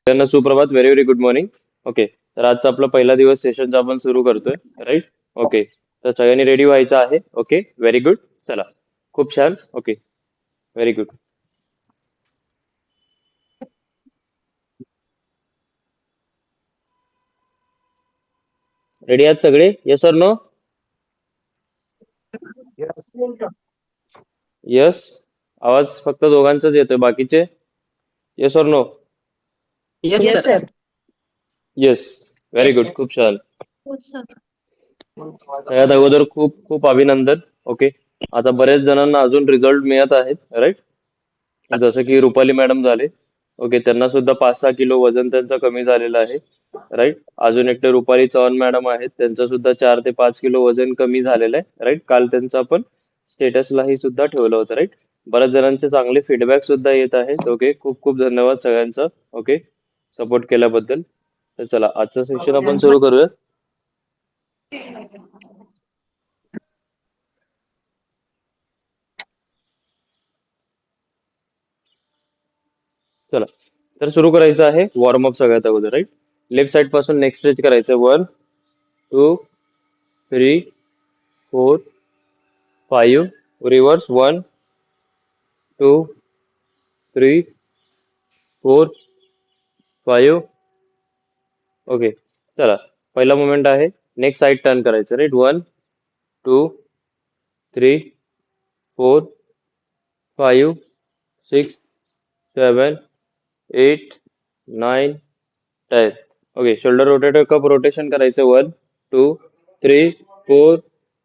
त्यांना सुप्रभात. Very very good morning. Okay, तर आजचा आपला पहिला दिवस सेशनचा आपण सुरू करतोय. राईट. ओके, तर सगळ्यांनी रेडी व्हायचं आहे. Okay, very good. चला, खूप छान. Okay, very good. रेडी आहात सगळे? Yes or no? Yes. Yes. आवाज फक्त दोघांचाच येतोय, बाकीचे? Yes or no? Yes, sir. Yes. Very Yes, good, sir. खूप छान. Yes, sir. सगळ्यात अगोदर खूप खूप अभिनंदन. ओके, आता बरेच जणांना अजून रिझल्ट मिळत आहेत. राईट. जसं की रुपाली मॅडम झाले. ओके, त्यांना सुद्धा 5-6 किलो वजन त्यांचं कमी झालेलं आहे. राईट. अजून एकटे रुपाली चव्हाण मॅडम आहेत, त्यांचं सुद्धा 4 ते 5 किलो वजन कमी झालेलं आहे. राईट. काल त्यांचं आपण स्टेटसलाही सुद्धा ठेवलं होतं. राईट. बऱ्याच जणांचे चांगले फीडबॅक सुद्धा येत आहेत. ओके, खूप खूप धन्यवाद सगळ्यांचं. ओके, सपोर्ट केल्याबद्दल. तर चला, आजचं सेशन आपण सुरू करूया. चला, तर सुरू करायचं आहे वॉर्मअप सगळ्यात अगोदर. राईट. लेफ्ट साइड पासून नेक्स्ट स्ट्रेच करायचं. 1, 2, 3, 4, 5. रिव्हर्स. 1, 2, 3, 4, 5. ओके, चला, पहिला मोमेंट आहे. नेक्स्ट साइड टर्न करायचं. Right. 1, 2, 3, 4, 5, 6, 7, 8, 9, 10. Okay, shoulder rotator, cup rotation करायचं. 1, 2, 3, 4,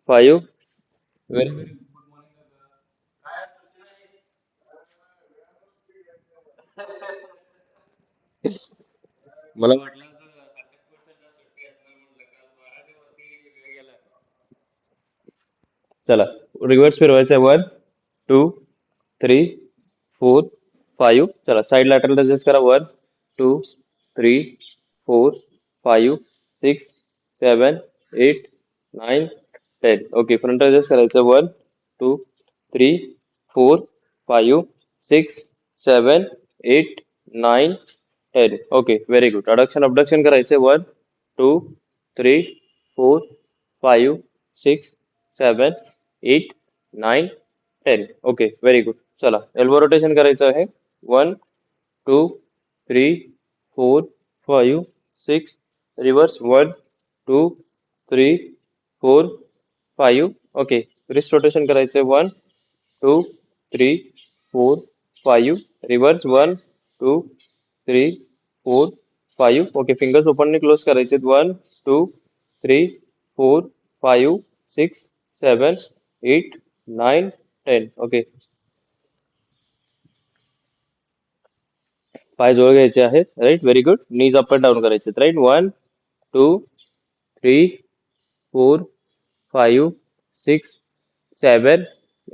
5. Very very. मला वाटलं चला, रिव्हर्स फिरवायचं आहे. 1, 2, 3, 4, 5. चला, साईड लॅटरल ऍडजस्ट करा. 1, 2, 3, 4, 5, 6, 7, 8, 9, 10. ओके, फ्रंट ऍडजस्ट करायचं. 1, 2, 3, 4, 5, 6, 7, 8, 9, 10. Okay, very good. Adduction abduction करायचे. 1, 2, 3, 4, 5, 6, 7, 8, 9, 10. Okay, very good. चला, एल्बो रोटेशन करायचं आहे. 1, 2, 3, 4, 5, 6. रिव्हर्स. 1, 2, 3, 4, 5. ओके, रिस्ट रोटेशन करायचं. 1, 2, 3, 4, 5. Reverse. 1, 2, 3, 4, 5. Okay, fingers openly close करायचे. 1, 2, 3, 4, 5, 6, 7, 8, 9, 10. ओके, पाय जवळ घ्यायचे आहेत. Right. Very good. Knees up and down करायचे. राईट. 1, 2, 3, 4, 5, 6, 7,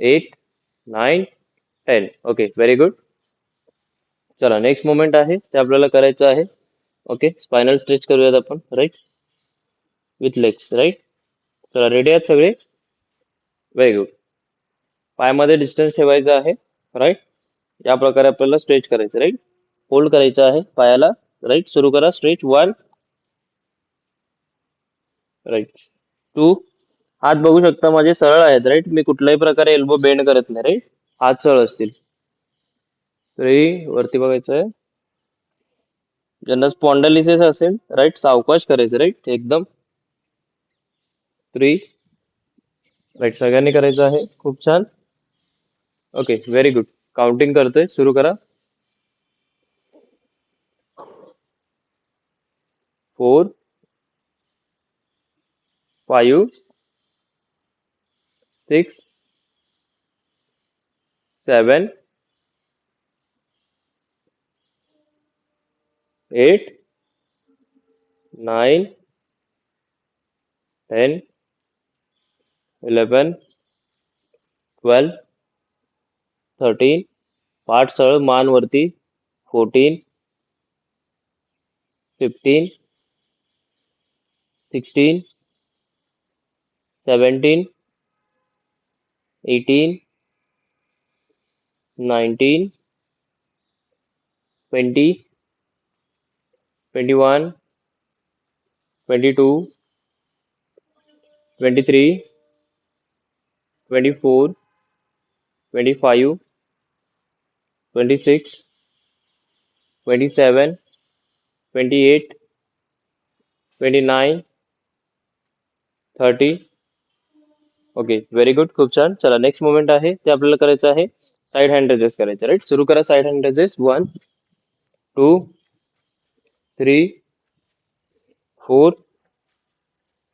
8, 9, 10. Okay, very good. चला, नेक्स्ट मोमेंट आहे ते आपल्याला करायचं आहे. ओके, स्पायनल स्ट्रेच करूयात आपण. राईट. With legs. राईट. चला, रेडी आहेत सगळे? Very good. पायामध्ये डिस्टन्स ठेवायचं आहे. राईट. या प्रकारे आपल्याला स्ट्रेच करायचं. राईट. होल्ड करायचं आहे पायाला. राईट. सुरू करा. स्ट्रेच. 1. राईट. 2. हात बघू शकता माझे सरळ आहेत. राईट. मी कुठल्याही प्रकारे एल्बो बेंड करत नाही. राईट. हात सरळ असतील. 3. वरती बघायचं आहे. ज्यांना स्पॉन्डलिसिस असेल, राईट, सावकाश करायचं. राईट. एकदम. 3. राईट. सगळ्यांनी करायचं आहे. खूप छान. Okay, very good. काउंटिंग करतोय. सुरू करा. 4, 5, 6, 7, 8, 9, 10, 11, 12, 13. पाठ सरळ, मान वरती. 14, 15, 16, 17, 18, 19, 20, 21, 22, 23, 24, 25, 26, 27, 28, 29, 30. ओके, व्हेरी गुड, खूप छान. चला नेक्स्ट मुवमेंट आहे ते आपल्याला करायचं आहे साइड हँड रेजेस करायचे, राईट. सुरू करा साइड हँड रेजेस. 1, 2, 3, 4,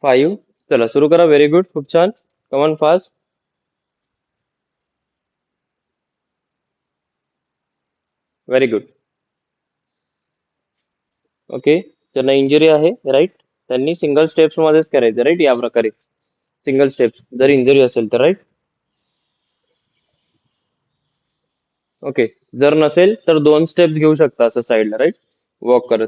5. चला सुरू करा. व्हेरी गुड, खूप छान. Come on fast. Very good. Okay, ज्यांना इंजुरी आहे राईट त्यांनी सिंगल स्टेप्स मध्येच करायचं, राईट. या प्रकारे सिंगल स्टेप्स जर इंजुरी असेल तर, राईट. ओके, जर नसेल तर 2 स्टेप्स घेऊ शकता असं साईडला, राईट, वॉक करत.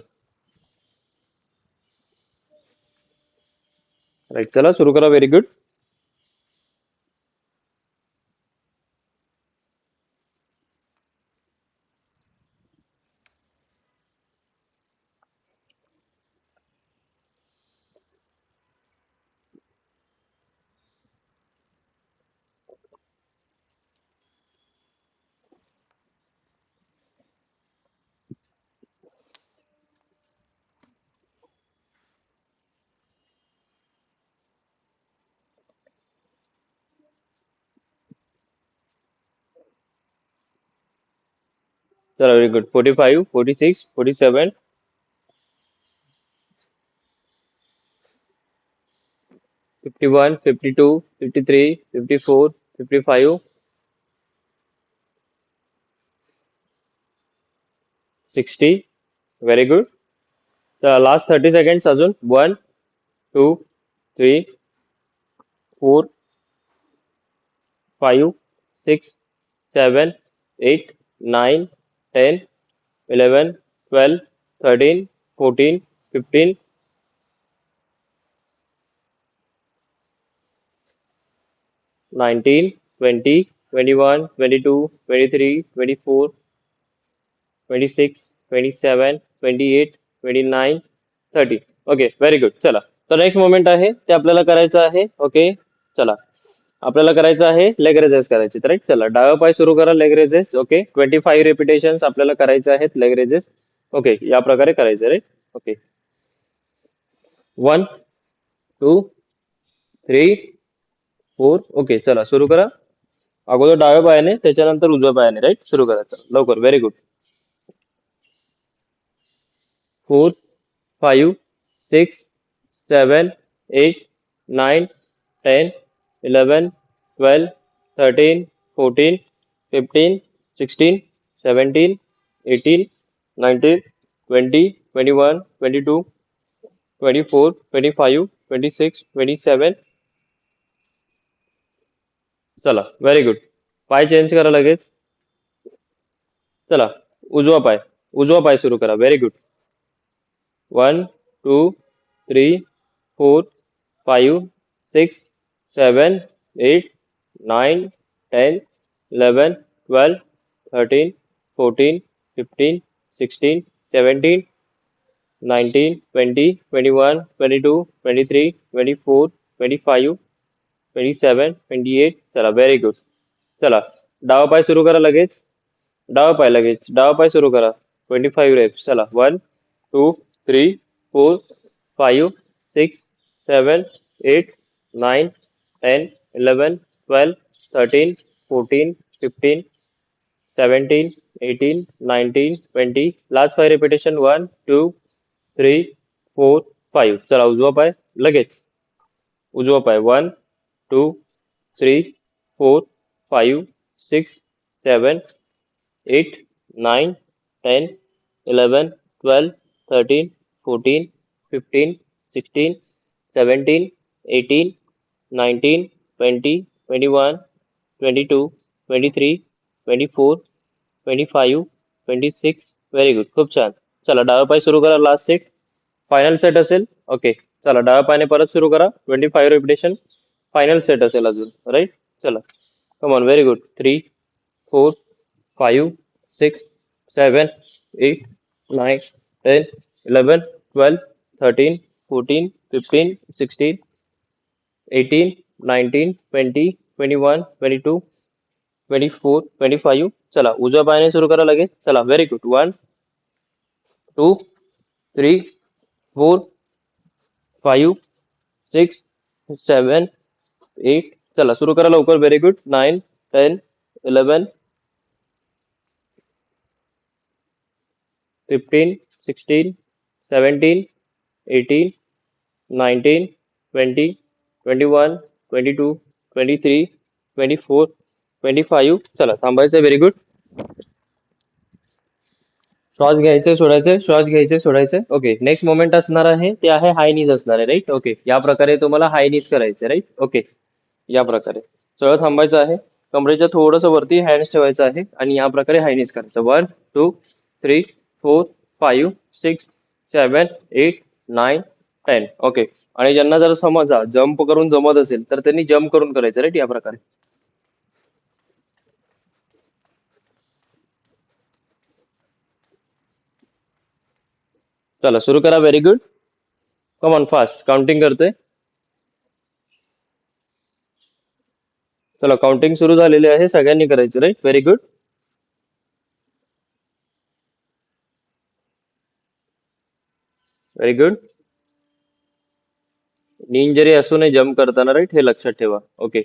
राईट, चला सुरू करा. Very good. चला व्हेरी गुड. 45, 46, 47, 51, 52, 53, 54, 55, 60. Very good. तर लास्ट 30 सेकंड्स अजून. 1, 2, 3, 4, 5, 6, 7, 8, 9, 10, 11, 12, 13, 14, 15, 19, 20, 21, 22, 23, 24, 26, 27, 28, 29, 30. Okay, very good. चला, तर नेक्स्ट मोमेंट आहे ते आपल्याला करायचं आहे. ओके, चला आपल्याला करायचं आहे लेग रेजेस करायचे, राईट. चला डावा पाय सुरू करा. Leg raises. ओके, 25 रिपिटेशन्स आपल्याला करायचे आहेत लेग रेजेस. ओके, या प्रकारे करायचे, राईट. ओके, 1, 2, 3, 4. ओके, चला सुरू करा. अगोदर डाव्या पायाने त्याच्यानंतर उजव्या पायाने, राईट. सुरू करा. चला लवकर. Very good. 4, 5, 6, 7, 8, 9, 10, 11, 12, 13, 14, 15, 16, 17, 18, 19, 20, 21, 22, 24, 25, 26, 27. चला व्हेरी गुड. पाय चेंज करा लगेच. चला उजवा पाय सुरू करा. Very good. 1, 2, 3, 4, 5, 6, 7, 8, 9, 10, 11, 12, 13, 14, 15, 16, 17, 19, 20, 21, 22, 23, 24, 25, 27, 28. चला व्हेरी गुड. चला डावा पाय सुरू करा लगेच. डावा पाय सुरू करा. 25 रेप्स. चला 1, 2, 3, 4, 5, 6, 7, 8, 9, 10, 11, 12, 13, 14, 15, 17, 18, 19, 20. Last 5 repetition. 1, 2, 3, 4, 5. चला उजवा पाय लगेच. उजवा पाय. 1, 2, 3, 4, 5, 6, 7, 8, 9, 10, 11, 12, 13, 14, 15, 16, 17, 18, 19, 20, 21, 22, 23, 24, 25, 26. Very good. खूप छान. चला डावा पाय सुरू करा. लास्ट सेट फायनल सेट असेल. ओके, चला डाव्या पायाने परत सुरू करा. 25 रिपिटेशन फायनल सेट असेल अजून, राईट. चला कम ऑन. Very good. 3, 4, 5, 6, 7, 8, 9, 10, 11, 12, 13, 14, 15, 16, 18, 19, 20, 21, 22, 24, 25. चला उजव्या पायाने सुरू करा लगेच. चला व्हेरी गुड. 1, 2, 3, 4, 5, 6, 7, 8. चला सुरू करा लवकर. Very good. 9, 10, 11, 15, 16, 17, 18, 19, 20, 21, 22, 23, 24, 25. चला थांबायचं. Very good. श्वास घ्यायचे सोडायचे, श्वास घ्यायचे सोडायचे. ओके. नेक्स्ट मोमेंट असणार आहे ते आहे हाय नीज असणार आहे. राईट. ओके. या प्रकारे तुम्हाला हाय नीज करायचे. राईट. ओके. या प्रकारे सरळ थांबायचं आहे. कमरेच्या थोडंसं वरती हँड्स ठेवायचं आहे आणि या प्रकारे हाय नीज करायचं. 1, 2, 3, 4, 5, 6, 7, 8, 9, 10. ओके. आणि ज्यांना जर समजा जम्प करून जमत असेल तर त्यांनी जम्प करून करायचं. राईट. या प्रकारे. चला सुरू करा. Very good. Come on fast. Counting करतोय. चला काउंटिंग सुरू झालेली आहे. सगळ्यांनी करायचं. Right. Very good. Very good. Knee injury असू नये जम्प करताना. राईट. हे लक्षात ठेवा. ओके.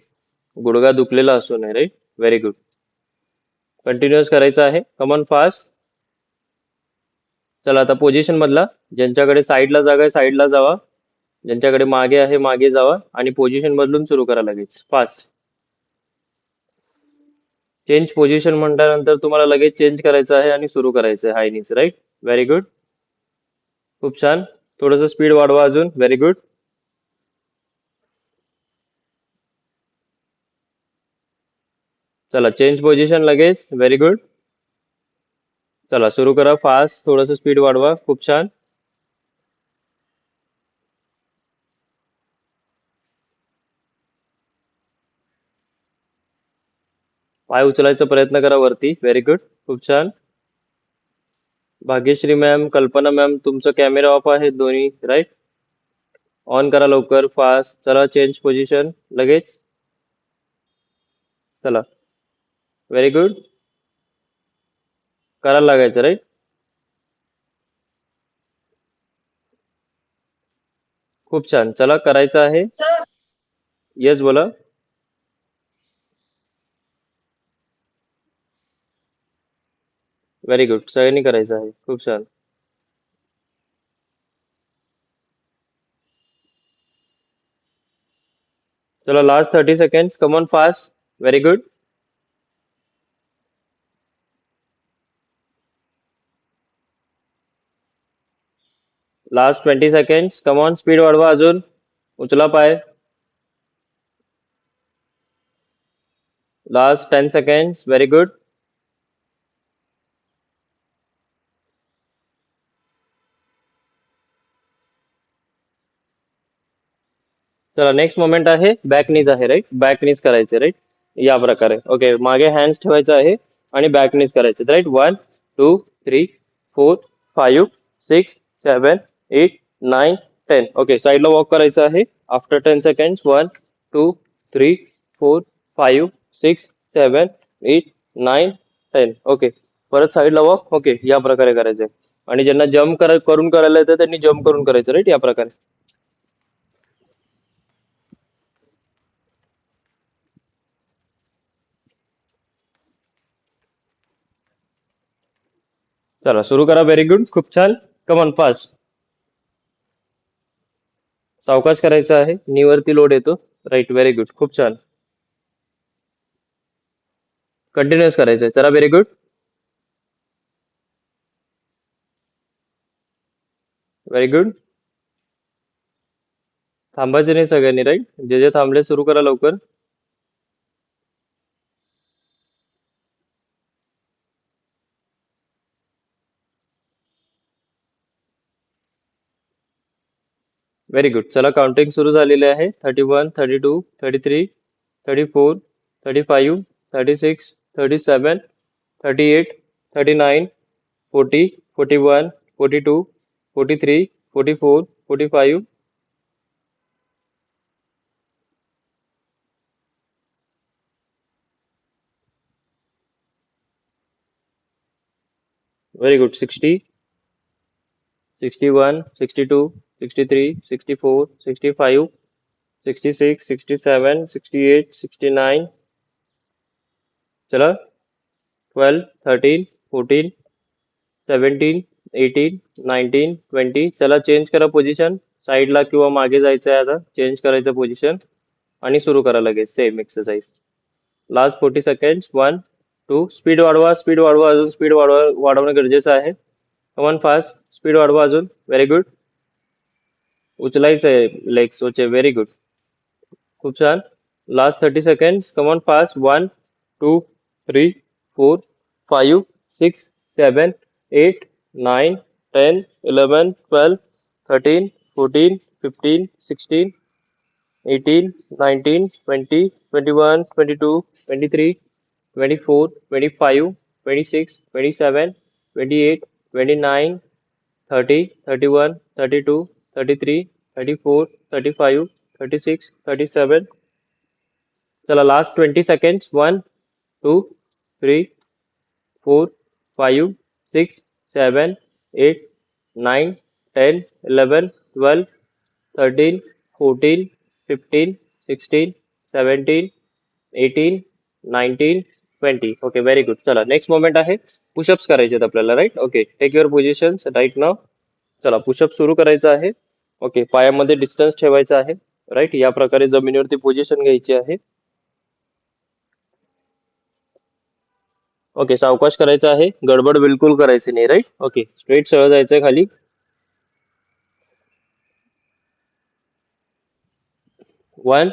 गुडघा दुखलेला असू नये. राईट. Very good. कंटिन्युअस करायचं आहे. कम ऑन फास्ट. चला आता पोझिशन मधला ज्यांच्याकडे साईडला जागा आहे साईडला जावा. ज्यांच्याकडे मागे आहे मागे जावा आणि पोझिशन बदलून सुरू करा लगेच. फास्ट. चेंज पोझिशन म्हटल्यानंतर तुम्हाला लगेच चेंज करायचं आहे आणि सुरू करायचं आहे हाय नीज. राईट. Very good. खूप छान. थोडंसं स्पीड वाढवा अजून. Very good. चला चेंज पोझिशन लगेच. Very good. चला सुरू करा फास्ट. थोडंसं स्पीड वाढवा. खूप छान. पाय उचलायचा प्रयत्न करा वरती. Very good. खूप छान. भाग्यश्री मॅम, कल्पना मॅम, तुमचं कॅमेरा ऑफ आहे दोन्ही. राईट. ऑन करा लवकर. फास्ट. चला चेंज पोझिशन लगेच. चला. Very good. करायला लागायचं. राईट. खूप छान. चला करायचं आहे. सर येस बोला. Very good. सगळ्यांनी करायचं आहे. खूप छान. चला last 30 seconds. Come on fast. Very good. Last 20 seconds. Come on speed वाढवा अजून. उचला पाय. Last 10 seconds. Very good. चला नेक्स्ट मोमेंट आहे बॅक नीज आहे. राईट. बॅक नीज करायचे. राईट. या प्रकारे. ओके. मागे हँड्स ठेवायचं आहे आणि बॅक नीज करायचे. राईट. 1, 2, 3, 4, 5, 6, 7, 8, 9, 10. ओके. साईडला वॉक करायचं आहे. After 10 seconds. 1, 2, 3, 4, 5, 6, 7, 8, 9, 10. ओके. परत साईडला वॉक. ओके. या प्रकारे करायचंय. आणि ज्यांना जम्प करून करायला येतं त्यांनी जम्प करून करायचं. राईट. या प्रकारे. चला सुरू करा. Very good. खूप छान. Come on fast. सावकाश करायचं आहे. नी वरती लोड येतो. राईट. Very good. खूप छान. कंटिन्युअस करायचंय. चला व्हेरी गुड. Very good. थांबायचे नाही सगळ्यांनी. राईट. जे जे थांबले सुरू करा लवकर. Very good. चला काउंटिंग सुरू झालेली आहे. 31, 32, 33, 34, 35, 36, 37, 38, 39, 40, 41, 42, 43, 44, 45. Very good. 60, 61, 62, 63, 64, 65, 66, 67, 68, 69. चला 12, 13, 14, 17, 18, 19, 20. चला चेंज करा पोझिशन. साईडला किंवा मागे जायचं आहे आता. चेंज करायचं पोझिशन आणि सुरू करा लगेच same exercise. Last 40 seconds. 1, 2. Speed वाढवा, स्पीड वाढवा, अजून स्पीड वाढवणं गरजेचं आहे. कमॉन फास्ट, स्पीड वाढवा अजून. Very good. उचलायचं आहे लेग्स वरचे. Very good. खूप छान. Last 30 seconds. Come on fast. 1, 2, 3, 4, 5, 6, 7, 8, 9, 10, 11, 12, 13, 14, 15, 16, 18, 19, 20, 21, 22, 23, 24, 25, 26, 27, 28, 29, 30, 31, 32, 33, 34, 35, 36, 37. चला last 20 seconds. 1, 2, 3, 4, 5, 6, 7, 8, 9, 10, 11, 12, 13, 14, 15, 16, 17, 18, 19, 20. Okay very good. चला नेक्स्ट मोमेंट आहे पुशअप्स करायचे आहेत आपल्याला. Right. Okay take your positions right now. चला पुशअप सुरू करायचं आहे. ओके पायामध्ये डिस्टन्स ठेवायचा आहे. राईट. या प्रकारे जमिनीवरती पोझिशन घ्यायची आहे. ओके सावकाश करायचं आहे. गडबड बिलकुल करायची नाही. राईट. ओके स्ट्रेट सरळ जायचंय खाली. 1.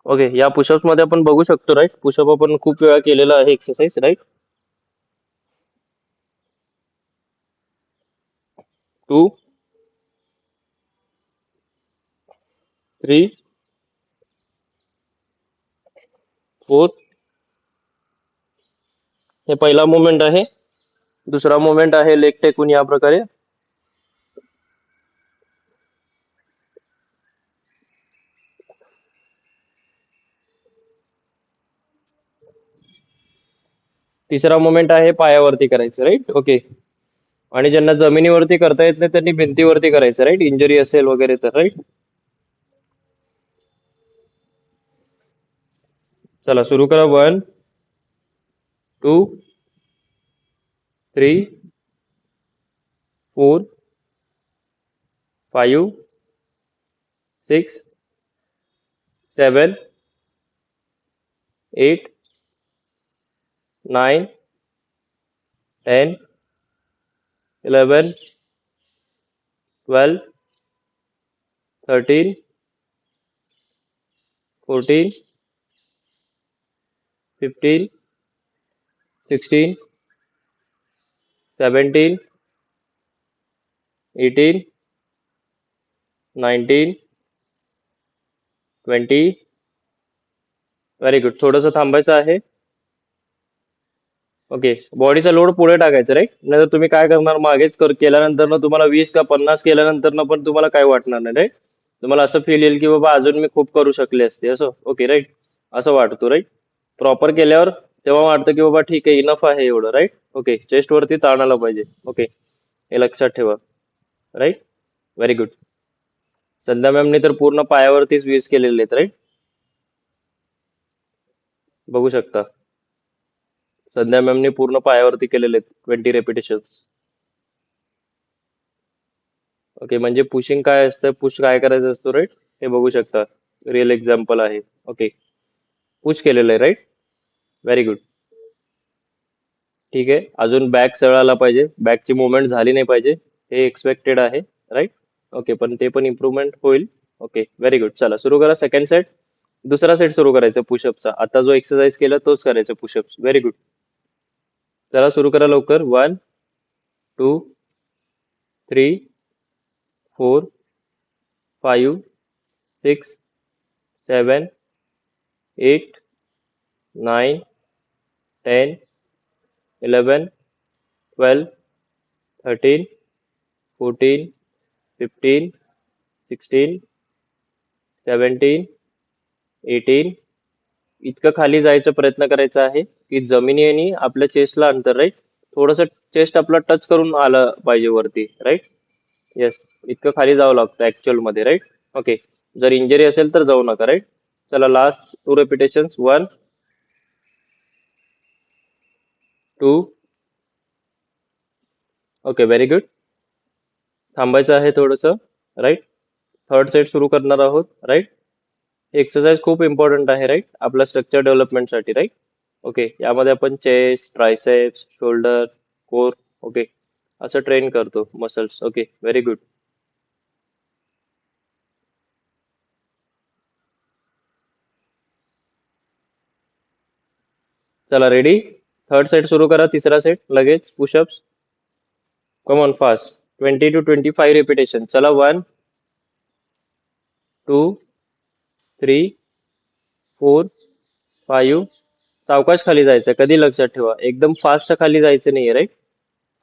ओके या पुशअप्स मध्ये आपण बघू शकतो. राईट. पुशअप आपण खूप वेळा केलेला आहे एक्सरसाइज. राईट. 2, 3, 4. हे पहिला मुवमेंट आहे. दुसरा मुवमेंट आहे लेग टेकून या प्रकारे. तिसरा मुवमेंट आहे पायावरती करायचं. राईट. ओके आणि ज्यांना जमिनीवरती करता येत नाही त्यांनी भिंतीवरती करायचं. राईट. इंजरी असेल वगैरे तर. राईट. चला सुरू करा. 1, 2, 3, 4, 5, 6, 7, 8, 9, 10, 11, 12, 13, 14, 15, 16, 17, 18, 19, 20. Very good. थोडंसं थांबायचं आहे. ओके बॉडीचा लोड पुढे टाकायचा. राईट. नाहीतर तुम्ही काय करणार मागेच केल्यानंतर ना तुम्हाला 20 का 50 केल्यानंतर ना पण तुम्हाला काय वाटणार नाही. राईट. तुम्हाला असं फील येईल की बाबा अजून मी खूप करू शकले असते असं. Okay right. असं वाटतो. राईट. प्रॉपर केल्यावर तेव्हा वाटतं की बाबा ठीक आहे इनफ आहे एवढं. राईट. ओके चेस्ट वरती ताण आला पाहिजे. ओके हे लक्षात ठेवा. राईट. Very good. संध्या मॅमने तर पूर्ण पायावरतीच 20 केलेले आहेत. राईट. बघू शकता. संध्या मॅमने पूर्ण पायावरती केलेले आहेत 20 रेपिटेशन्स. ओके म्हणजे पुशिंग काय असतं, पुश काय करायचं असतो. राईट. हे बघू शकता. रिअल एक्झाम्पल आहे. ओके पुश केलेलं आहे. राईट. Very good. ठीक आहे. अजून बॅक सरळ आला पाहिजे. बॅकची मुवमेंट झाली नाही पाहिजे. हे एक्सपेक्टेड आहे. राईट. ओके पण ते पण इम्प्रूव्हमेंट होईल. Okay very good. चला सुरू करा सेकंड सेट. दुसरा सेट सुरू करायचा पुशअपचा. आता जो एक्सरसाइज केला तोच करायचा पुशअप्स. Very good. चला सुरू करा लवकर. 1, 2, 3, 4, 5, 6, 7, 8, 9, 10, 11, 12, 13, 14, 15, 16, 17, 18. इतकं खाली जायचा प्रयत्न करायचा आहे की जमिनी आणि आपल्या चेस्टला अंतर, राईट. थोडंसं चेस्ट आपला टच करून आलं पाहिजे वरती, राईट. येस, इतकं खाली जावं लागतं ऍक्च्युअल मध्ये, राईट. ओके. जर इंजरी असेल तर जाऊ नका, राईट. चला लास्ट 2 रेपिटेशन्स. 1, 2. Okay, very good. थांबायचं आहे थोडंसं, राईट. थर्ड सेट सुरू करणार आहोत, राईट. एक्सरसाइज खूप इम्पॉर्टंट आहे, राईट, आपल्या स्ट्रक्चर डेव्हलपमेंटसाठी, राईट. ओके, यामध्ये आपण chest, triceps, shoulder, core, okay, असं ट्रेन करतो मसल्स. Okay, very good. चला रेडी. थर्ड सेट सुरू करा. तिसरा सेट लगेच pushups. Come on fast. 20 to 25 repetition. चला. 1, 2, 3, 4, 5. सावकाश खाली जायचं, कधी लक्षात ठेवा, एकदम फास्ट खाली जायचं नाहीये, राईट.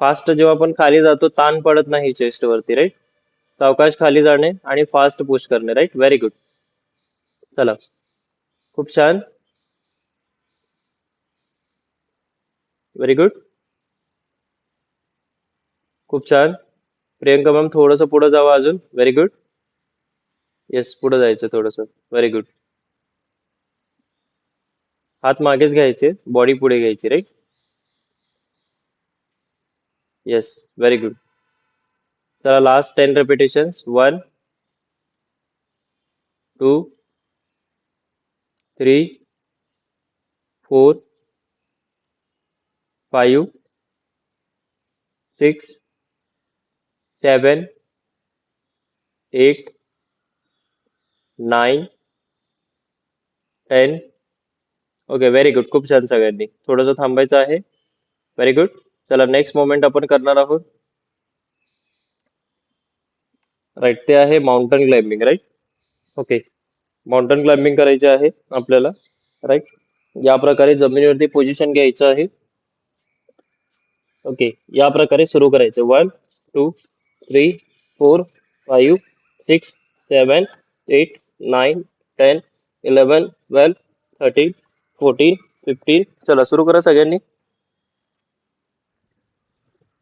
फास्ट जेव्हा आपण खाली जातो ताण पडत नाही चेस्ट वरती, राईट. सावकाश खाली जाणे आणि फास्ट पुश करणे, राईट. Very good. चला, खूप छान, व्हेरी गुड, खूप छान. प्रियंका मॅम थोडंसं पुढे जावं अजून. Very good. येस, पुढे जायचं थोडंसं. Very good. हात मागेच घ्यायचे, बॉडी पुढे घ्यायची, राईट. Yes, very good. चला लास्ट 10 रेपिटेशन्स. 1, 2, 3, 4, 5, 6, 7, 8, 9, 10. Okay, very good. खूप छान सगळ्यांनी. थोडंसं थांबायचं आहे. Very good. चला नेक्स्ट मोमेंट आपण करणार आहोत, राईट. ते आहे mountain climbing, right. Okay, mountain climbing करायचे आहे आपल्याला, राईट. या प्रकारे जमिनीवरती पोझिशन घ्यायचं आहे. ओके, या प्रकारे सुरू करायचं. 1, 2, 3, 4, 5, 6, 7, 8, 9, 10, 11, 12, 13, 14, 15. चला सुरू करा सगळ्यांनी.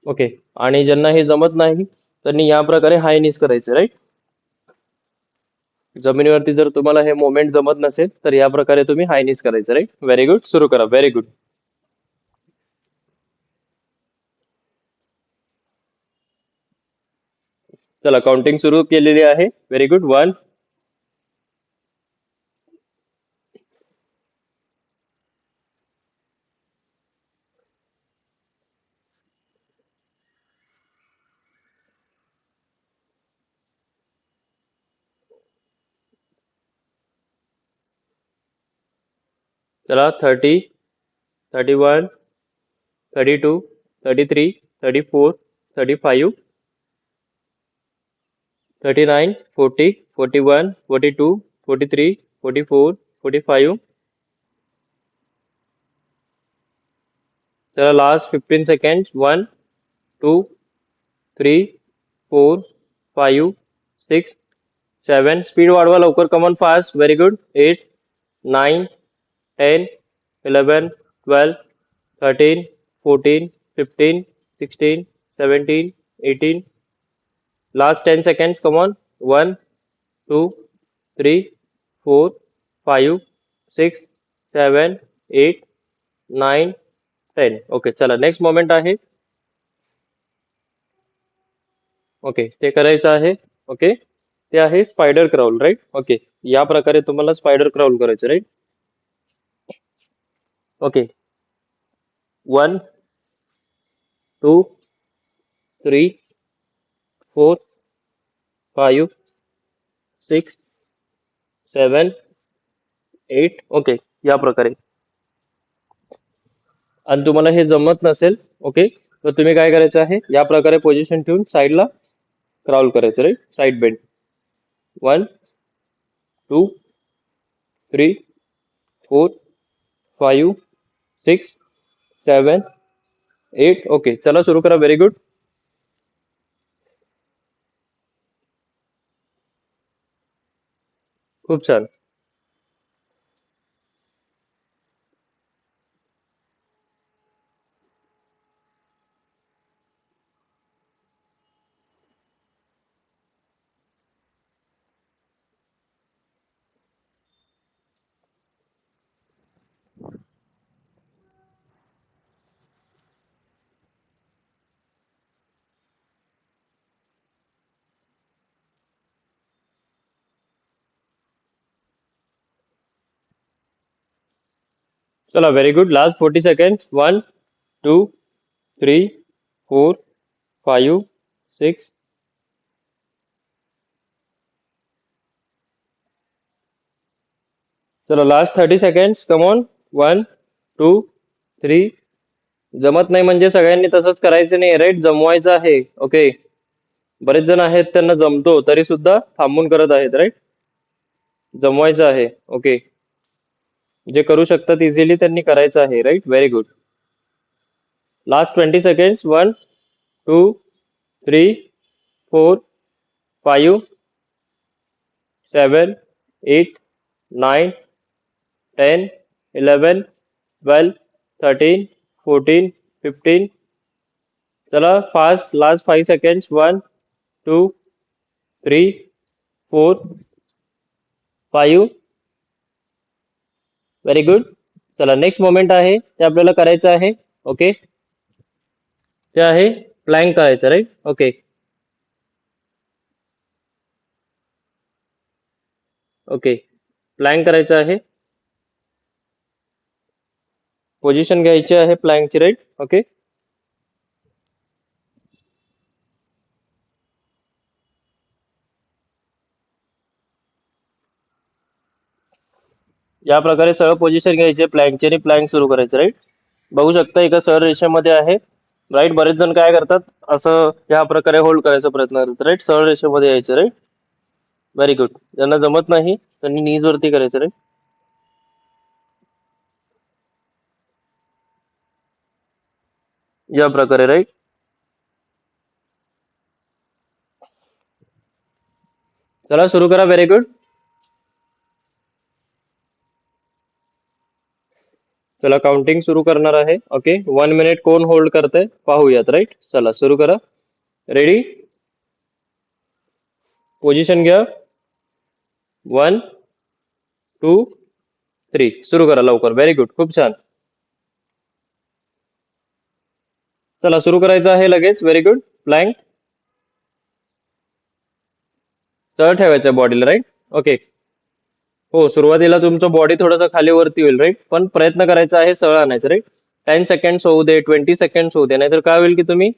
ओके, आणि ज्यांना हे जमत नाही त्यांनी या प्रकारे हाय नीज करायचं, राईट. जमिनीवरती जर तुम्हाला हे मोमेंट जमत नसेल तर या प्रकारे तुम्ही हाय नीज करायचं, राईट. Very good. सुरू करा. Very good. चला काउंटिंग सुरू केलेली आहे. Very good. 1, चला. 30, 31, 32, 33, 34, 35, 39, 40, 41, 42, 43, 44, 45. चला लास्ट 15 सेकंड्स. 1, 2, 3, 4, 5, 6, 7. स्पीड वाढवा लवकर. Come on fast. Very good. 8, 9, 10, 11, 12, 13, 14, 15, 16, 17, 18. Last 10 seconds. Come on. 1, 2, 3, 4, 5, 6, 7, 8, 9, 10. Okay, चला नेक्स्ट मोमेंट आहे. ओके, ते करायचं आहे. ओके, ते आहे स्पायडर क्राउल, राईट. ओके, या प्रकारे तुम्हाला स्पायडर क्राउल करायचं, राईट. ओके, 1, 2, 3, 4, 5, 6, 7, 8. ओके, या प्रकारे. आणि तुम्हाला हे जमत नसेल, ओके, तर तुम्ही काय करायचं आहे, या प्रकारे पोझिशन ठेवून साईडला क्राउल करायचं, राईट. Side bend. 1, 2, 3, 4, 5, 6, 7, 8. ओके, चला सुरू करा. Very good. खूप छान. चला, व्हेरी गुड. Last 40 seconds. 1, 2, 3, 4, 5, 6. चला, लास्ट 30 सेकंड्स. Come on. 1, 2, 3. जमत नाही म्हणजे सगळ्यांनी तसंच करायचं नाही, राईट. जमवायचं आहे. ओके. बरेच जण आहेत त्यांना जमतो तरी सुद्धा थांबून करत आहेत, राईट. जमवायचं आहे. ओके. जे करू शकतात इझिली त्यांनी करायचं आहे, right. Very good. Last 20 seconds. 1, 2, 3, 4, 5, 7, 8, 9, 10, 11, 12, 13, 14, 15. चला fast. Last 5 seconds. 1, 2, 3, 4, 5. Very good. चला, नेक्स्ट मोमेंट आहे ते आपल्याला करायचं आहे. ओके. ते आहे प्लॅंक करायचं, राईट. ओके. ओके. प्लॅंक करायचं आहे. पोझिशन घ्यायची आहे प्लॅंकची, राईट. ओके. या प्रकारे सरळ पोझिशन घ्यायचे प्लॅंकची आणि प्लॅंक सुरू करायचं, राईट. बघू शकता एका सरळ रेषेमध्ये आहे, राईट. बरेच जण काय करतात, असं या प्रकारे होल्ड करायचा प्रयत्न करतात, राईट. सरळ रेषेमध्ये यायचं, राईट. Very good. ज्यांना जमत नाही त्यांनी नीज वरती करायचं, राईट. या प्रकारे, राईट. चला सुरू करा. Very good. चला, काउंटिंग सुरू करणार आहे. ओके. 1 मिनिट कोण होल्ड करतंय पाहूयात, राईट. चला सुरू करा. रेडी. पोझिशन घ्या. 1, 2, 3. सुरू करा लवकर. Very good. खूप छान. चला सुरू करायचं आहे लगेच. Very good. प्लॅंक सरळ ठेवायचं बॉडीला, राईट. ओके. हो, सुरुवातीला तुमचं बॉडी थोडंसं खाली वरती होईल, राईट. पण प्रयत्न करायचा आहे सरळ आणायचं, राईट. 10 सेकंड्स होऊ दे, 20 सेकंड्स होऊ दे, नाहीतर काय होईल की तुम्ही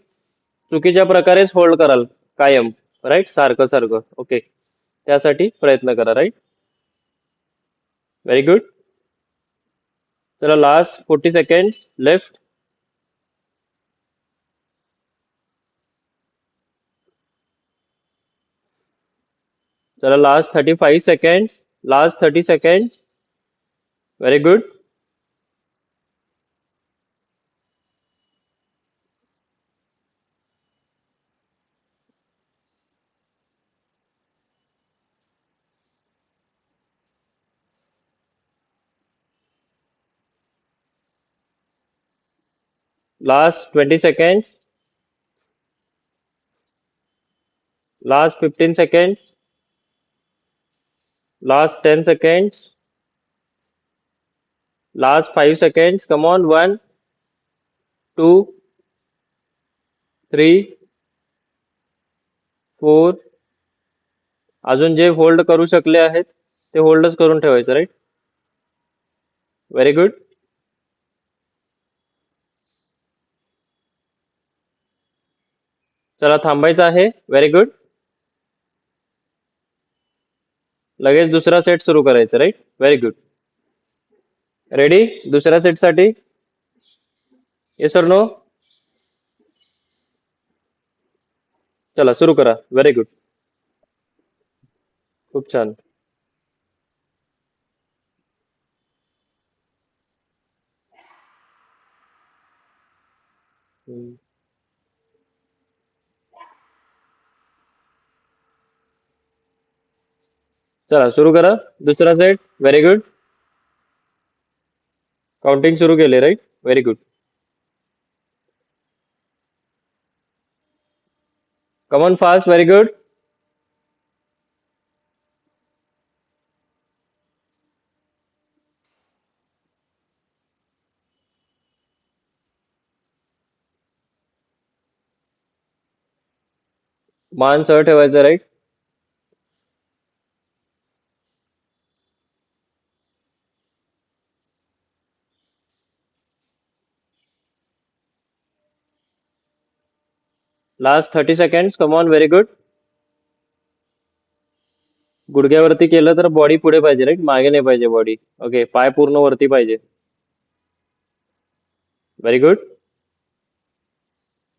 चुकीच्या प्रकारेच होल्ड कराल कायम, राईट. सारखं सारखं. ओके. त्यासाठी प्रयत्न करा, राईट. Very good. चला, लास्ट 40 सेकंड्स लेफ्ट. चला, last 35 seconds. Last 30 seconds. Very good. Last 20 seconds. Last 15 seconds. Last 10 seconds. Last 5 seconds. Come on. 1, 2, 3, 4. अजून जे होल्ड करू शकले आहेत ते होल्डच करून ठेवायचं, राईट. Very good. चला थांबायचं आहे. Very good. लगेच दुसरा सेट सुरू करायचा, राईट. Very good. रेडी दुसऱ्या सेटसाठी. Yes or no. चला सुरू करा. Very good. खूप छान. चला सुरू करा दुसरा सेट. Very good. काउंटिंग सुरू केले right. Very good. Come on fast. Very good. मान सह ठेवायचं right. Last 30 seconds. Come on. Very good. गुडघ्यावरती केलं तर बॉडी पुढे पाहिजे राईट. मागे नाही पाहिजे बॉडी. ओके. पाय पूर्ण वरती पाहिजे. Very good.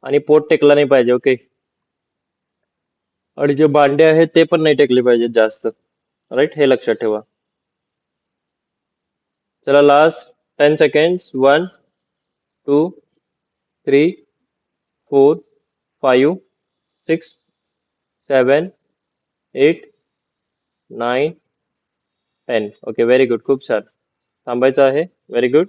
आणि पोट टेकला नाही पाहिजे. ओके. आणि जे बांडे आहेत ते पण नाही टेकले पाहिजेत जास्त. राईट. हे लक्षात ठेवा. चला last 10 seconds. 1 2 3 4 5 6 7 8 9 10. Okay. Very good. खूप छान. थांबायचं आहे. Very good.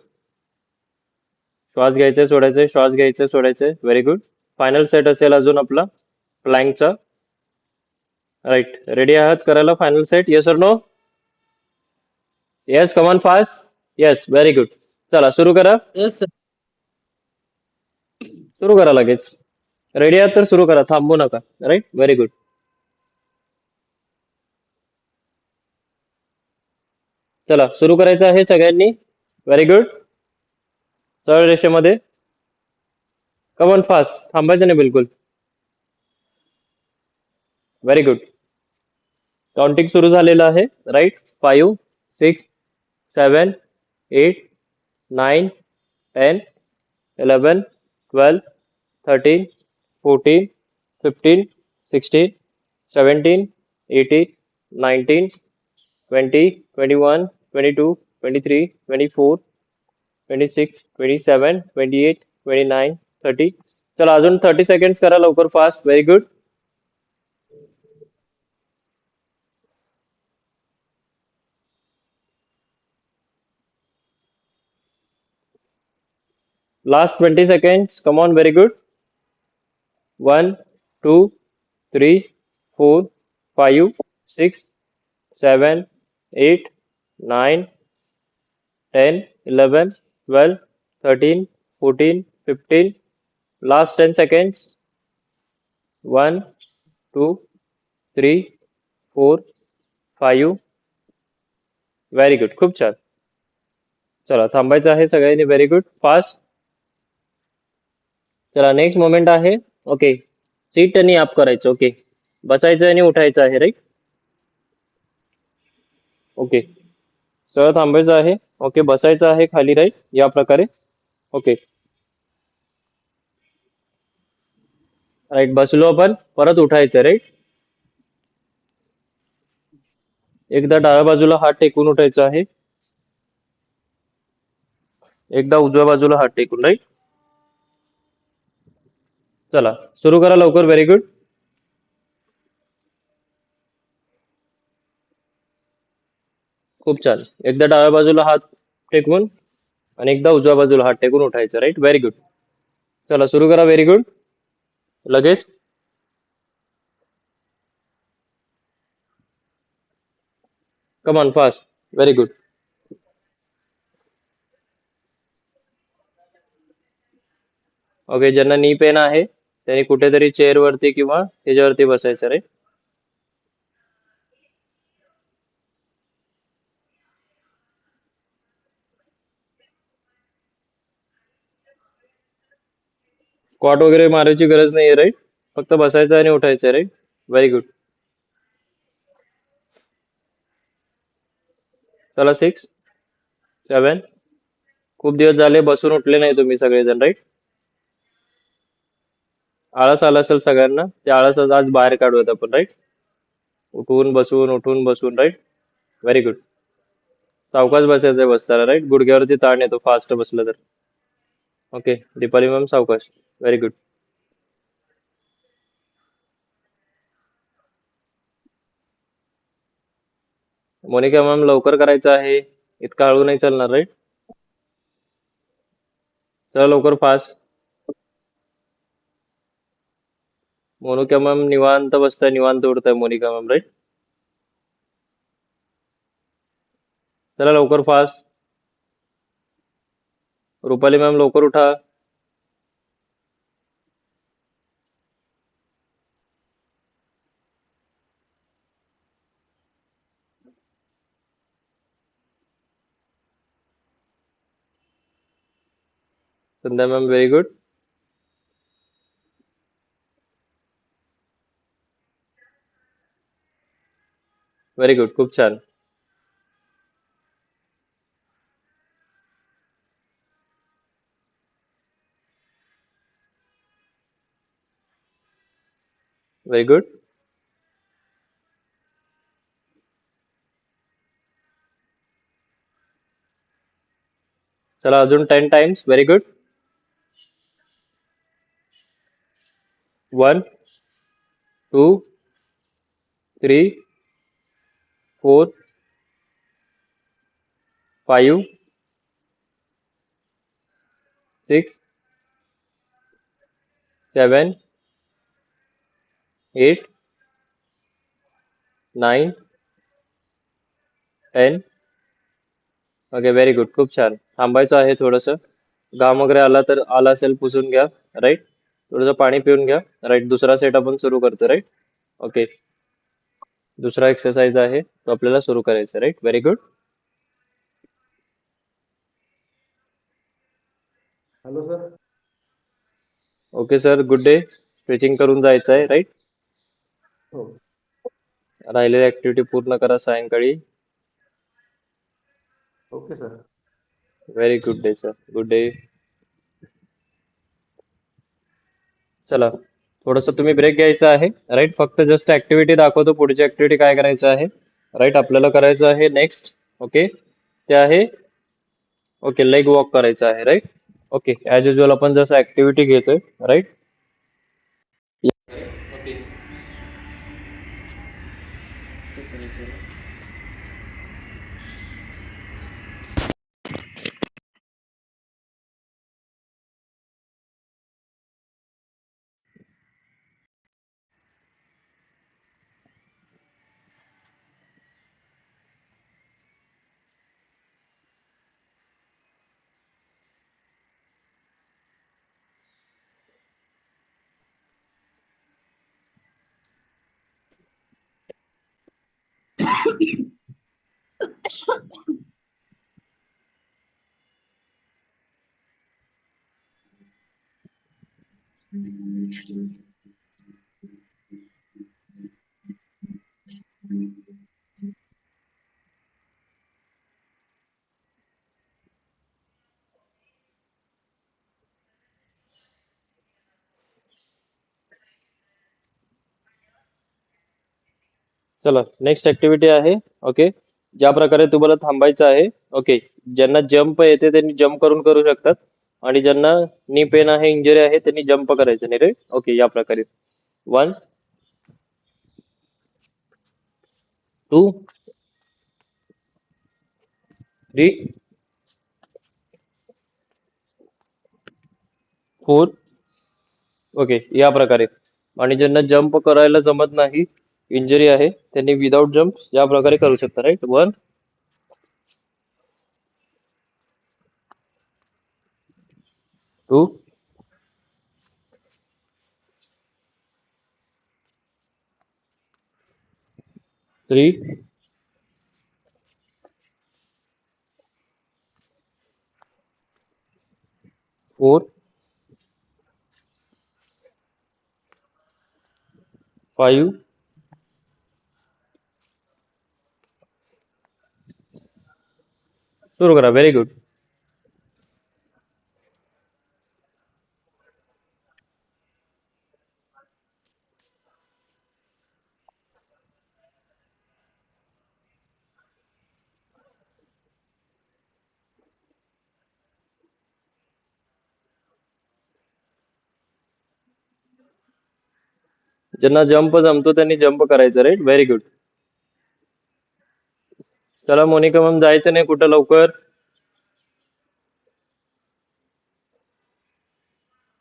श्वास घ्यायचे सोडायचे. श्वास घ्यायचे सोडायचे. Very good. फायनल सेट असेल अजून आपला प्लँकचा. राईट. रेडी आहात करायला final set? Yes or no? Yes. Come on fast. Yes. Very good. चला सुरू करा. Yes, sir. सुरू करा लगेच. रेडी आहात तर सुरू करा. थांबू नका. राईट. Very good. चला सुरू करायचं आहे सगळ्यांनी. Very good. सरळ रेषेमध्ये. कम ऑन फास्ट. थांबायचं नाही बिलकुल. Very good. काउंटिंग सुरू झालेलं आहे. राईट. 5 6 7 8 9 10 11 12 13 14 15 16 17 18 19 20 21 22 23 24 26 27 28 29 30. चला अजून 30 सेकंड्स करा लवकर fast. Very good. Last 20 seconds. Come on. Very good. 1 2 3 4 5 6 7 8 9 10 11 12 13 14 15. Last 10 seconds. 1 2 3 4 5. Very good. खूप छान. चला थांबायचं आहे सगळ्यांनी. Very good. फास्ट. चला नेक्स्ट मोमेंट आहे. ओके. सीट आणि अप करायचं. ओके. बसायचं आणि उठायचं आहे. राईट. ओके. सरळ थांबायचं आहे. ओके. बसायचं आहे खाली. राईट. या प्रकारे. ओके. राईट. बसलो आपण. परत उठायचं. राईट. एकदा डाव्या बाजूला हात टेकून उठायचं आहे. एकदा उजव्या बाजूला हात टेकून. राईट. चला सुरू करा लवकर. Very good. खूप छान. एकदा डाव्या बाजूला हात टेकून आणि एकदा उजव्या बाजूला हात टेकून उठायचं. राईट. Very good. चला सुरू करा. Very good. लगेच. Come on fast. Very good. Okay. ज्यांना नी पेन आहे त्यांनी कुठेतरी चेअर वरती किंवा त्याच्यावरती बसायचं. राईट. स्क्वॉट वगैरे मारायची गरज नाहीये. राईट. फक्त बसायचं आणि उठायचं. राईट. Very good. चला 6 7. खूप दिवस झाले बसून उठले नाही तुम्ही सगळेजण. राईट. आळस आला असेल सगळ्यांना. त्या आळस आज बाहेर काढूयात आपण. राईट. उठून बसून उठून बसून. राईट. Very good. सावकाश बसायचंय बसताना. राईट. गुडघ्यावरती ताण येतो फास्ट बसलं तर. ओके. दीपाली मॅम सावकाश. Very good. मोनिका मॅम लवकर करायचं आहे, इतका हळू नाही चालणार, राईट? चला लवकर फास्ट. मोनिका मॅम निवांत बसताय, निवांत उडताय मोनिका मॅम, राईट? चला लवकर फास्ट. रुपाली मॅम लवकर उठा. Sandhya ma'am very good. Very good, खूप छान. Very good. चला अजून 10 times. Very good. 1, 2, 3, 4, 5, 6, 7, 8, 9, 10. Okay very good, खूप छान. थांबायचं आहे थोडंसं. घाम वगैरे आला तर आला असेल पुसून घ्या, राईट? थोडंसं पाणी पिऊन घ्या, राईट? दुसरा सेट आपण सुरू करतो, राईट? ओके. दुसरा एक्सरसाइज आहे तो आपल्याला सुरू करायचा, right? Very good. Hello sir. Okay sir, good day. Stretching करून जायचं आहे, राईट? हो. राहिलेली ऍक्टिव्हिटी पूर्ण करा सायंकाळी. Okay sir. Very good day sir, good day. चला थोडंसं तुम्ही ब्रेक घ्यायचा आहे, राईट? फक्त जस्ट ऍक्टिव्हिटी दाखवतो, पुढची ऍक्टिव्हिटी काय करायचं आहे, राईट? आपल्याला करायचं आहे नेक्स्ट. ओके, ते आहे ओके लेग वॉक करायचं आहे, राईट? ओके, ऍज युजल आपण जसं ऍक्टिव्हिटी घेतोय, राईट? ओके. चला नेक्स्ट ऍक्टिव्हिटी आहे. ओके, ज्या प्रकारे तुम्हाला थांबायचं आहे. ओके, ज्यांना जंप येते त्यांनी जंप करून करू शकतात, आणि ज्यांना नी पेन आहे, इंजरी आहे, त्यांनी जंप करायचं नाही, राईट? ओके, या प्रकारे 1, 2, 3, 4. ओके, या प्रकारे. आणि ज्यांना जंप करायला जमत नाही, इंजरी आहे, त्यांनी विदाउट जंप या प्रकारे करू शकता, राईट? 1, 2, 3, 4, 5. सुरू करा. Very good. ज्यांना जंप जमतो त्यांनी जंप करायचं, राईट. Very good. चला मोनिका मॅम, जायचं नाही कुठं, लवकर.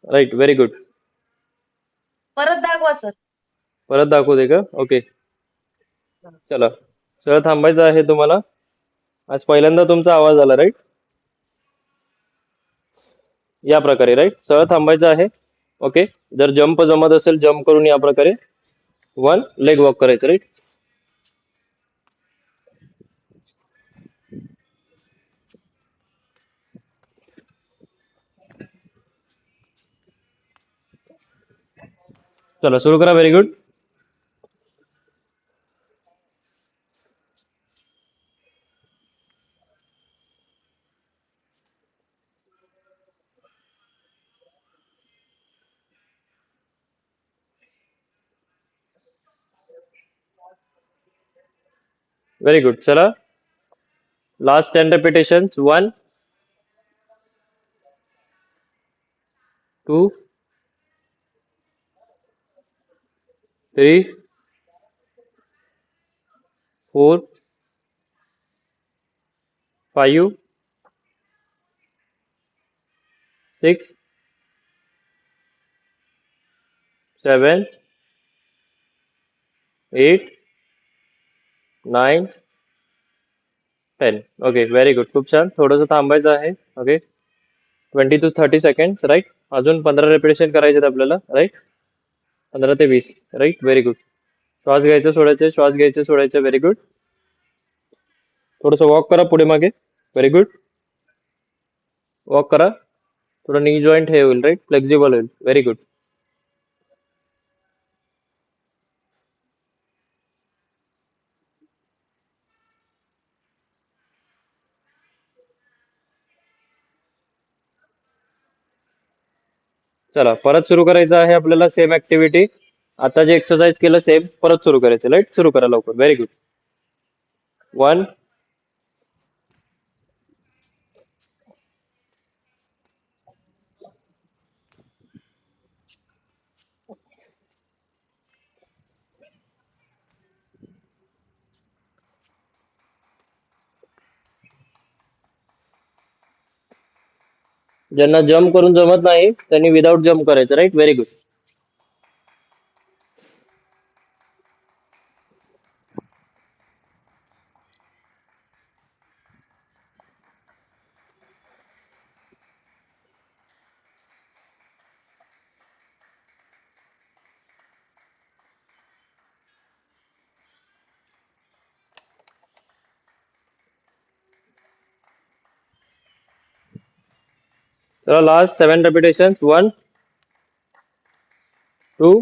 Right, very good. परत दाखवा सर. परत दाखवू दे का? ओके, चला. सगळं थांबायचं आहे तुम्हाला. आज पहिल्यांदा तुमचा आवाज आला, राईट. या प्रकारे, राईट. सरळ थांबायचं आहे. ओके. जर जंप जमत असेल जंप करून या प्रकारे 1 लेग वॉक करायचं, राईट. चला सुरू करा. Very good. Very good. चला last 10 repetitions. 1 2 3 4 5 6 7 8 9 10. Okay, very good. खूप छान. थोडंसं थांबायचं आहे. Okay, 20 to 30 seconds, right. अजून 15 रेपिटेशन करायचे आहेत आपल्याला, राईट. 15 ते 20, राईट. Very good. श्वास घ्यायचं सोडायचे, श्वास घ्यायचे सोडायचे. Very good. थोडंसं वॉक करा पुढे मागे. Very good. वॉक करा. थोडं नी जॉईंट हे होईल, राईट, फ्लेक्झिबल होईल. Very good. चला परत सुरू करायचं आहे आपल्याला सेम ऍक्टिव्हिटी. आता जे एक्सरसाइज केलं सेम परत सुरू करायचं, राईट. सुरू करा लवकर. Very good. 1 ज्यांना जम्प करून जमत नाही त्यांनी विदाऊट जम्प करायचं, राईट. Very good. चला last 7 repetitions. 1 2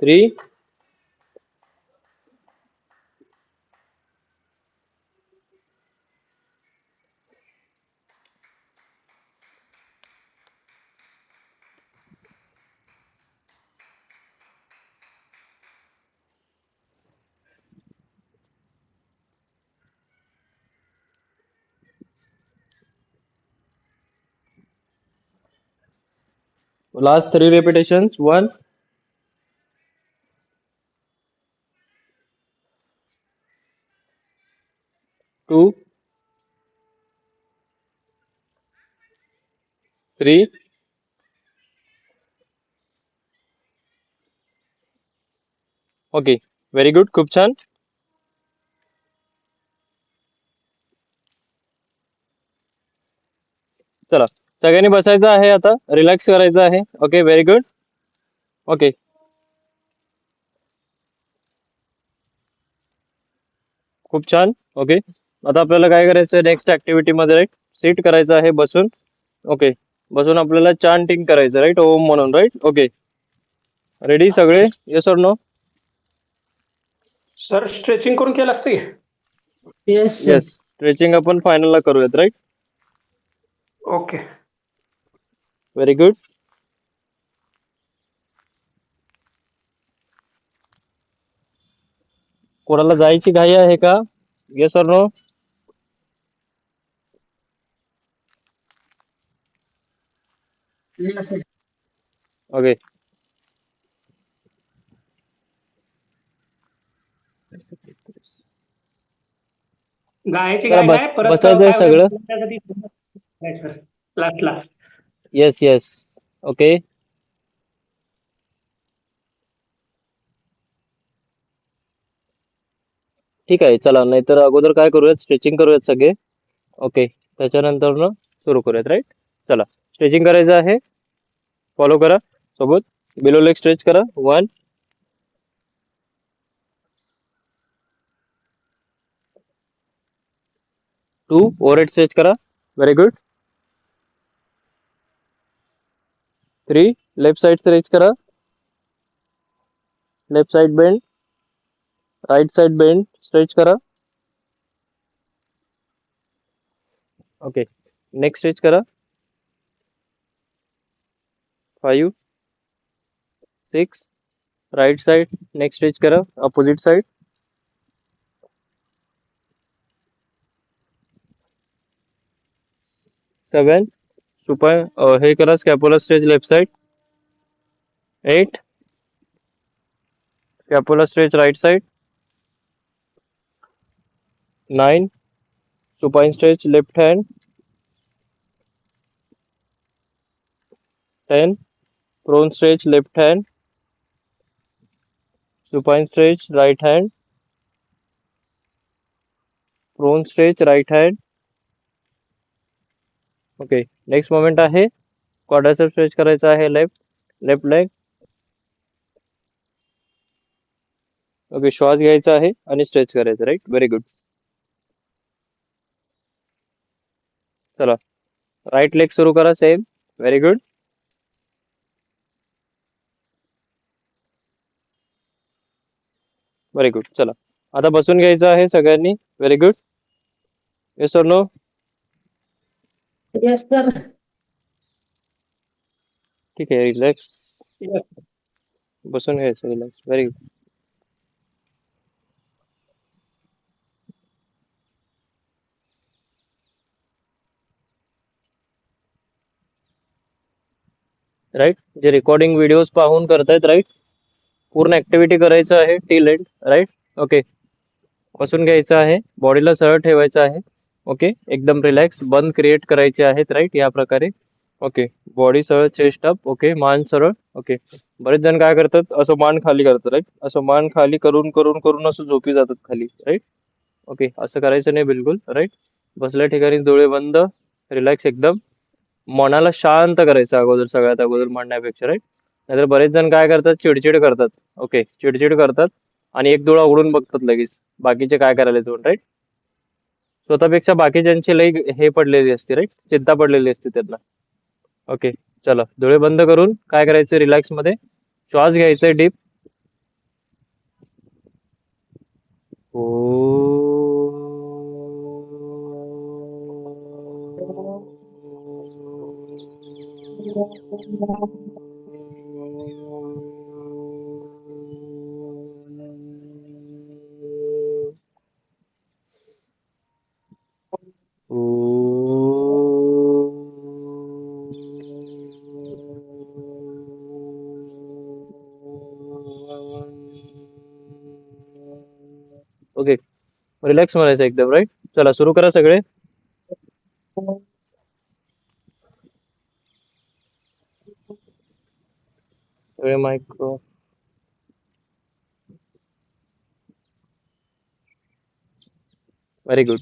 3 last 3 repetitions. 1 2 3 okay, very good. खूप छान. चला सगळ्यांनी बसायचं आहे, आता रिलॅक्स करायचं आहे. Okay, very good. ओके, खूप छान. ओके, आता आपल्याला काय करायचं नेक्स्ट ऍक्टिव्हिटी मध्ये, राईट. सीट करायचं आहे बसून. ओके, बसून आपल्याला चांटिंग करायचं, राईट, ओम म्हणून, राईट. ओके, रेडी सगळे? Yes or no? Sir stretching करून केलं असते. येस येस, स्ट्रेचिंग आपण फायनलला करूयात, राईट. ओके. Very good. कोणाला जायची घाई आहे का? Yes or no? Yes okay, गायची चला गाय बस गाय परत बसायचंय काय सगळं. सर लास्टला. Yes yes. ओके. ठीक आहे चला, नाहीतर अगोदर काय करूयात, स्ट्रेचिंग करूयात सगळे. ओके, त्याच्यानंतर न सुरू करूयात. राईट. चला, स्ट्रेचिंग करायचं आहे, फॉलो करा सोबत. बिलो लेग स्ट्रेच करा. 1 2 ओव्हरहेड स्ट्रेच करा. Very good. 3 left side stretch करा. Left side bend. Right side bend stretch करा. ओके, नेक स्ट्रेच करा. 5 6 राइट साइड नेक स्ट्रेच करा. Opposite side. 7 सुपर हे करा, scapula stretch left side. 8 scapula stretch right side. 9 supine stretch left hand. 10 prone stretch left hand. Supine stretch right hand. Prone stretch right hand. Okay, next moment आहे क्वाड्रायसेप stretch करायचा आहे, left leg. Okay, श्वास घ्यायचा आहे आणि stretch करायचं. Right, very good. चला, right leg सुरू करा same. Very good. Very good. चला, आता बसून घ्यायचं आहे सगळ्यांनी. Very good. Yes or no? Yes sir. ठीक आहे, रिलॅक्स. बसून घ्यायचं, रिलॅक्स. Very good. राईट, जे रेकॉर्डिंग व्हिडिओज पाहून करतायत, राईट, पूर्ण ऍक्टिव्हिटी करायचं आहे टिल एंड. राईट. ओके, बसून घ्यायचं आहे, बॉडीला सरळ ठेवायचं आहे. ओके, एकदम रिलॅक्स. बंद क्रिएट करायचे आहेत. राईट, या प्रकारे. ओके, बॉडी सरळ, चेस्ट अप. ओके, मान सरळ. ओके, बरेच जण काय करतात, असं मान खाली करतात. राईट, असं मान खाली करून करून करून असं झोपी जातात खाली. राईट. ओके, असं करायचं नाही बिलकुल. राईट, बसल्या ठिकाणी डोळे बंद, रिलॅक्स एकदम. मनाला शांत करायचं अगोदर, सगळ्यात अगोदर म्हणण्यापेक्षा. राईट, नाहीतर बरेच जण काय करतात, चिडचिड करतात. ओके, चिडचिड करतात आणि एक डोळा उघडून बघतात लगेच, बाकीचे काय करायला दोन. राईट, स्वतःपेक्षा बाकीच्यांची लई हे पडलेली असते. राईट, चिंता पडलेली असते त्यांना. ओके, चला, डोळे बंद करून काय करायचं, रिलॅक्स मध्ये श्वास घ्यायचा डीप. ओके, रिलॅक्स म्हणायचं एकदम. राईट, चला सुरू करा सगळे. सगळे मायक्रो. Very good.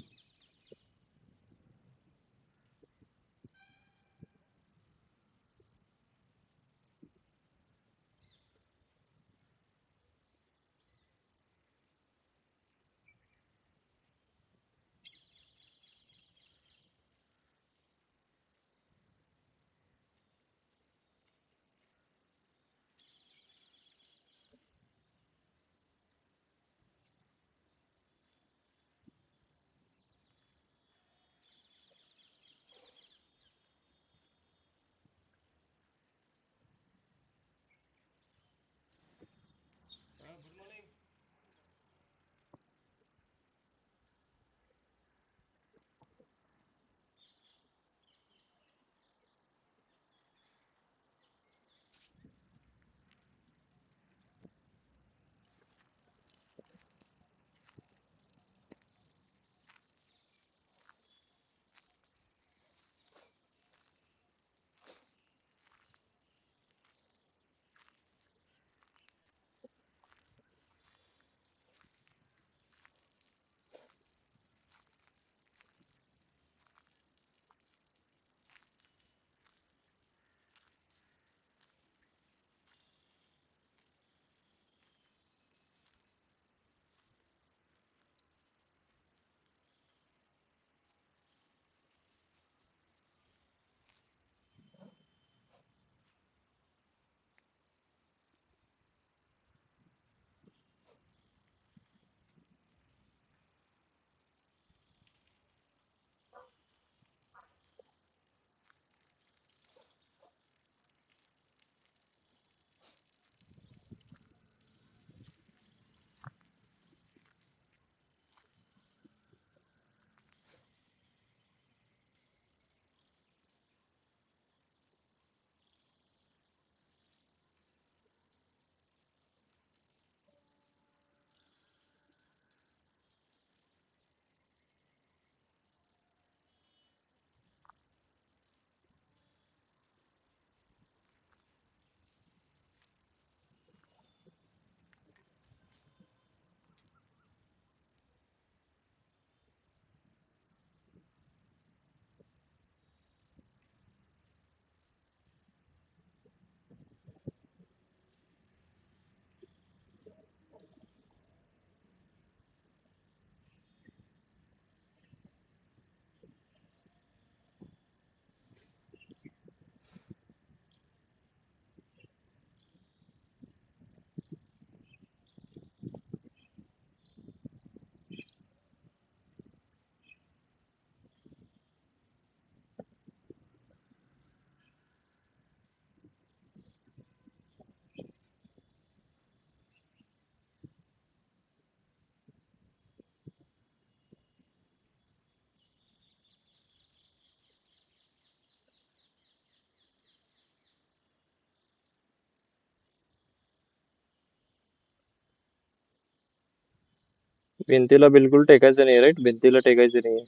भिंतीला बिलकुल टेकायचं नाही, राईट? भिंतीला टेकायचं नाही.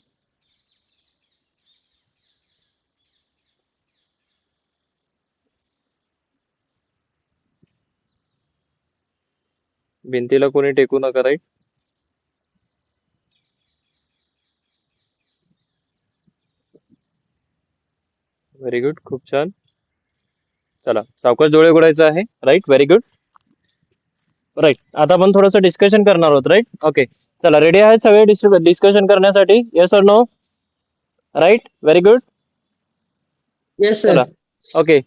भिंतीला कोणी टेकू नका, राईट? व्हेरी गुड, खूप छान. चला, सावकाश डोळे उघडायचं आहे, राईट? Very good. राईट, आता आपण थोडंसं डिस्कशन करणार आहोत, राईट? ओके, चला, रेडी आहेत सगळे डिस्कशन करण्यासाठी? Yes or no? Right, very good. Yes चला, ओके,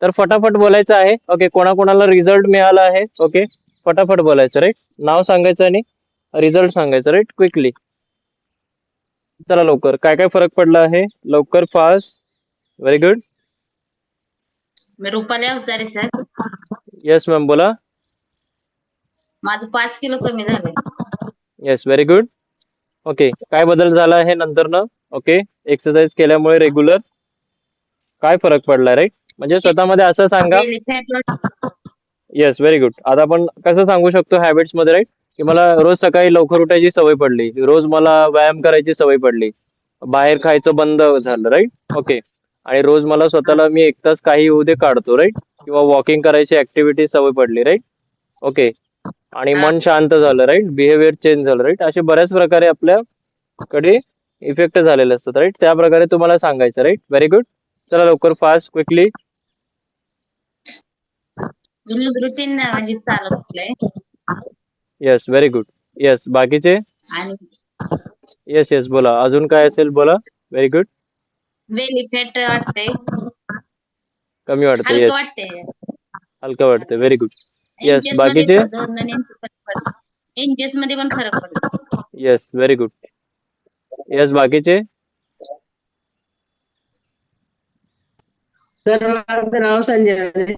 तर फटाफट बोलायचं आहे. ओके, कोणाकोणाला रिझल्ट मिळाला आहे? ओके, फटाफट बोलायचं, राईट? नाव सांगायचं आणि रिझल्ट सांगायचं, राईट? क्विकली. चला लवकर, काय काय फरक पडला आहे? लवकर, फास्ट. Very good. मी Rupali Avchare sir. Yes ma'am, बोला. माझं 5 किलो कमी झालंय. Yes, very good. ओके, काय बदल झाला आहे नंतर ना? ओके, एक्सरसाइज केल्यामुळे रेग्युलर काय फरक पडलाय, राईट? म्हणजे स्वतःमध्ये असं सांगा. Belly fat yes, very good. आता आपण कसं सांगू शकतो हॅबिट्स मध्ये, राईट? की मला रोज सकाळी लवकर उठायची सवय पडली, रोज मला व्यायाम करायची सवय पडली, बाहेर खायचं बंद झालं, राईट? ओके, आणि रोज मला स्वतःला मी 1 तास काही होऊ दे काढतो, राईट? किंवा वॉकिंग करायची ऍक्टिव्हिटी सवय पडली, राईट? ओके, आणि मन शांत झालं, राईट? बिहेवियर चेंज झालं, राईट? असे बऱ्याच प्रकारे आपल्याकडे इफेक्ट झालेले असतात, राईट? त्या प्रकारे तुम्हाला सांगायचं, राईट? Very good. चला लवकर, फास्ट, क्विकली. रुटीन म्हणजे चालू केलंय. Yes, very good. येस, बाकीचे? आणि येस येस, बोला. अजून काय असेल बोला. Very good. बेली फॅट वाटते, कमी वाटतं? हलकं येस, वाटते. हलकं वाटतं. Very good. येस, इंचेस मध्ये बाकीचे? 2-2 इंच फरक पडतो. इंचेस मध्ये पण फरक पडतो. Yes, very good. येस, बाकीचे? सर माझं नाव संजय